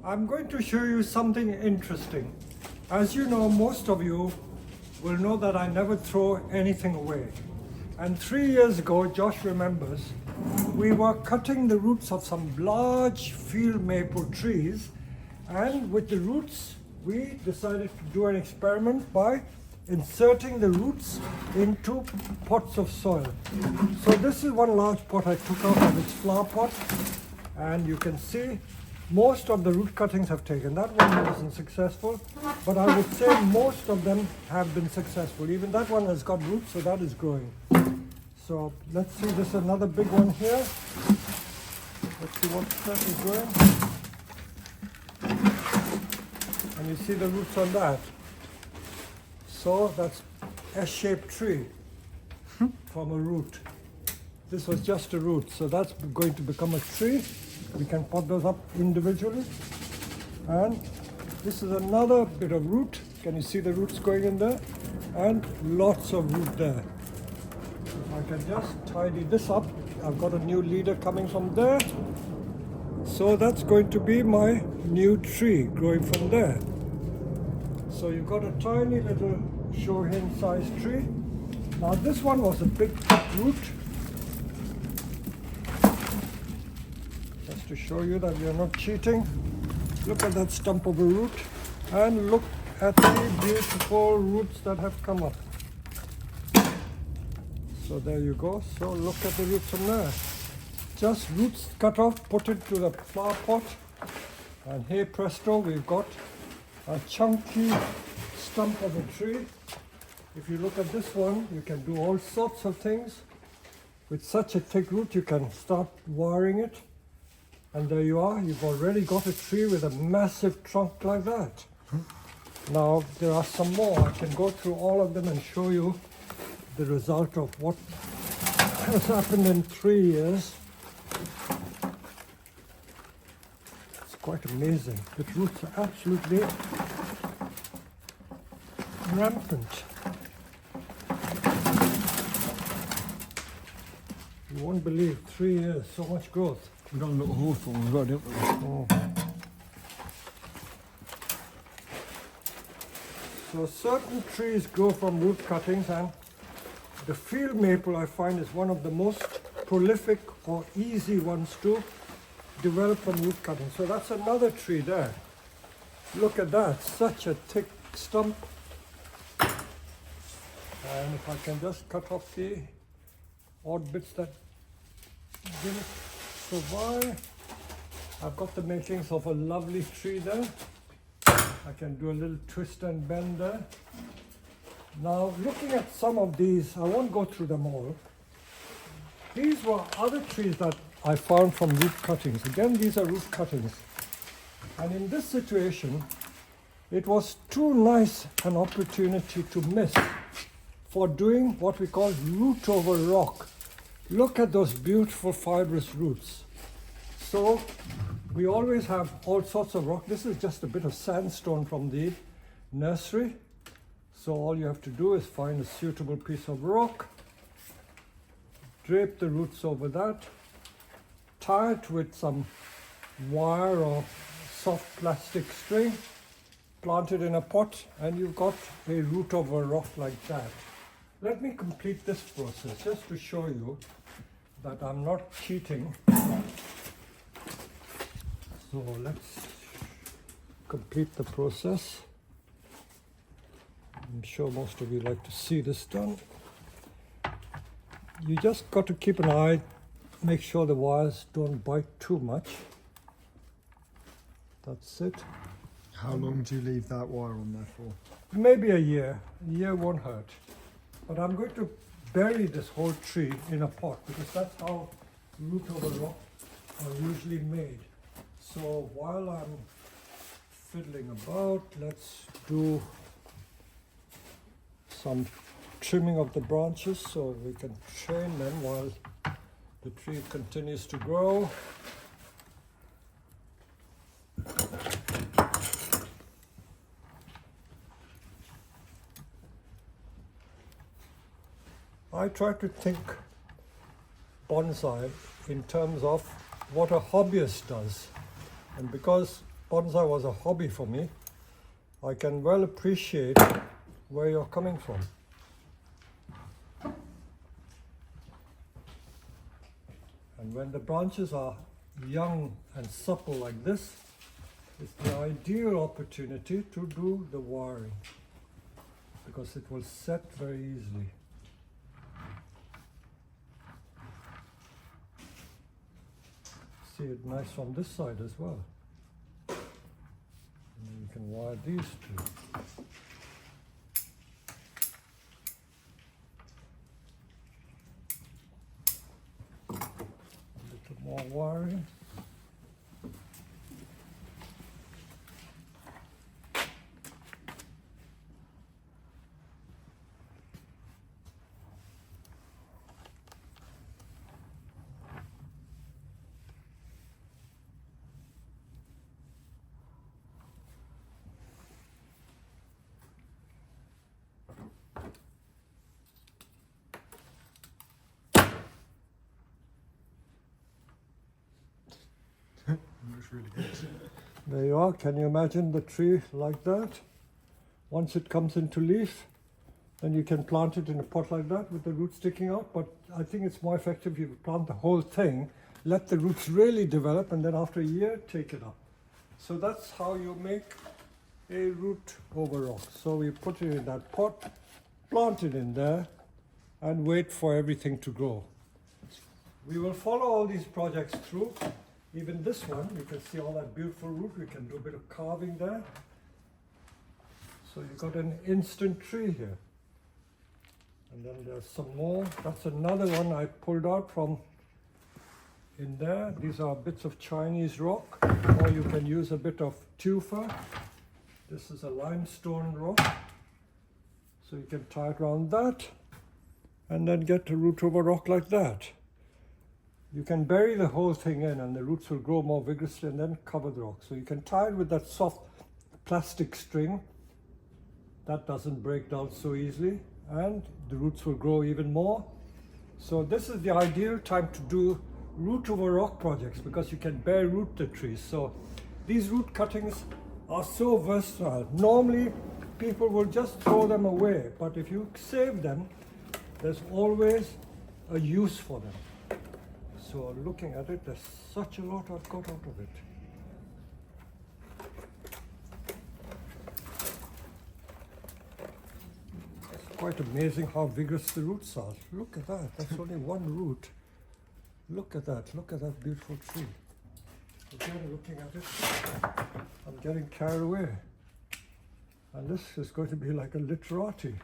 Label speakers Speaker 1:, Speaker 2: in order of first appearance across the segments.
Speaker 1: I'm going to show you something interesting. As you know, most of you will know that I never throw anything away. And 3 years ago, Josh remembers, we were cutting the roots of some large field maple trees, and with the roots, we decided to do an experiment by inserting the roots into pots of soil. So this is one large pot I took out of its flower pot, and you can see most of the root cuttings have taken. That one wasn't successful, but I would say most of them have been successful. Even that one has got roots, so that is growing. So let's see, this is another big one here. Let's see what that is growing. And you see the roots on that. So that's S-shaped tree from a root. This was just a root, so that's going to become a tree. We can pot those up individually. And this is another bit of root. Can you see the roots going in there? And lots of root there. If I can just tidy this up, I've got a new leader coming from there. So that's going to be my new tree growing from there. So you've got a tiny little shorehin sized tree. Now this one was a big root. Just to show you that we are not cheating. Look at that stump of a root, and look at the beautiful roots that have come up. So there you go. So look at the roots from there. Just roots cut off, put it to the flower pot, and hey presto, we've got a chunky stump of a tree. If you look at this one, you can do all sorts of things. With such a thick root, you can start wiring it. And there you are, you've already got a tree with a massive trunk like that. Now, there are some more. I can go through all of them and show you the result of what has happened in 3 years. It's quite amazing. The roots are absolutely rampant. You won't believe, 3 years, so much growth.
Speaker 2: We've got a little hawthorn as well, didn't we?
Speaker 1: Oh. So certain trees grow from root cuttings, and the field maple I find is one of the most prolific or easy ones to develop from root cuttings. So that's another tree there. Look at that, such a thick stump. And if I can just cut off the odd bits that didn't survive. I've got the makings of a lovely tree there. I can do a little twist and bend there. Now, looking at some of these, I won't go through them all. These were other trees that I found from root cuttings. Again, these are root cuttings. And in this situation, it was too nice an opportunity to miss for doing what we call root over rock. Look at those beautiful fibrous roots. So we always have all sorts of rock. This is just a bit of sandstone from the nursery. So all you have to do is find a suitable piece of rock, drape the roots over that, tie it with some wire or soft plastic string, plant it in a pot, and you've got a root over rock like that. Let me complete this process just to show you that I'm not cheating. So let's complete the process. I'm sure most of you like to see this done. You just got to keep an eye, make sure the wires don't bite too much. That's it.
Speaker 2: How long do you leave that wire on there for?
Speaker 1: Maybe a year. A year won't hurt. But I'm going to bury this whole tree in a pot, because that's how root over rock are usually made. So while I'm fiddling about, let's do some trimming of the branches so we can train them while the tree continues to grow. I try to think bonsai in terms of what a hobbyist does. And because bonsai was a hobby for me, I can well appreciate where you're coming from. And when the branches are young and supple like this, it's the ideal opportunity to do the wiring because it will set very easily. See it nice from this side as well. And then you can wire these two. A little more wiring.
Speaker 2: Looks really good.
Speaker 1: There you are. Can you imagine the tree like that? Once it comes into leaf, then you can plant it in a pot like that with the roots sticking out. But I think it's more effective if you plant the whole thing, let the roots really develop, and then after a year, take it up. So that's how you make a root over rock. So we put it in that pot, plant it in there, and wait for everything to grow. We will follow all these projects through. Even this one, you can see all that beautiful root. We can do a bit of carving there. So you've got an instant tree here. And then there's some more. That's another one I pulled out from in there. These are bits of Chinese rock, or you can use a bit of tufa. This is a limestone rock. So you can tie it around that and then get a root over rock like that. You can bury the whole thing in and the roots will grow more vigorously and then cover the rock. So you can tie it with that soft plastic string. That doesn't break down so easily and the roots will grow even more. So this is the ideal time to do root over rock projects because you can bare root the trees. So these root cuttings are so versatile. Normally people will just throw them away, but if you save them, there's always a use for them. So looking at it, there's such a lot I've got out of it. It's quite amazing how vigorous the roots are. Look at that, that's only one root. Look at that beautiful tree. Again, looking at it, I'm getting carried away. And this is going to be like a literati.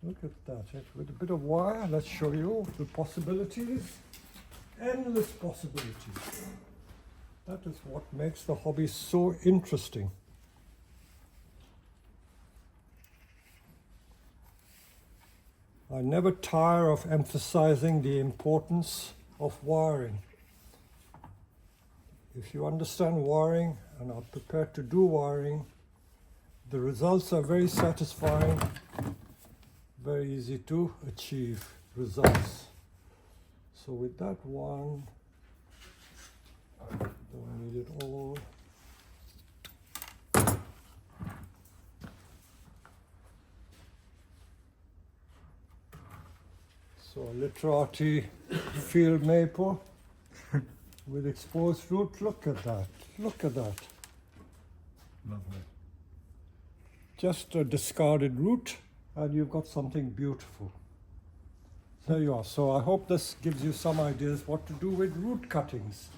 Speaker 1: Look at that, with a bit of wire, let's show you the possibilities. Endless possibilities. That is what makes the hobby so interesting. I never tire of emphasizing the importance of wiring. If you understand wiring and are prepared to do wiring, the results are very satisfying, very easy to achieve results. So with that one, don't need it all. So a literati field maple with exposed root. Look at that, look at that.
Speaker 2: Lovely.
Speaker 1: Just a discarded root and you've got something beautiful. There you are. So I hope this gives you some ideas what to do with root cuttings.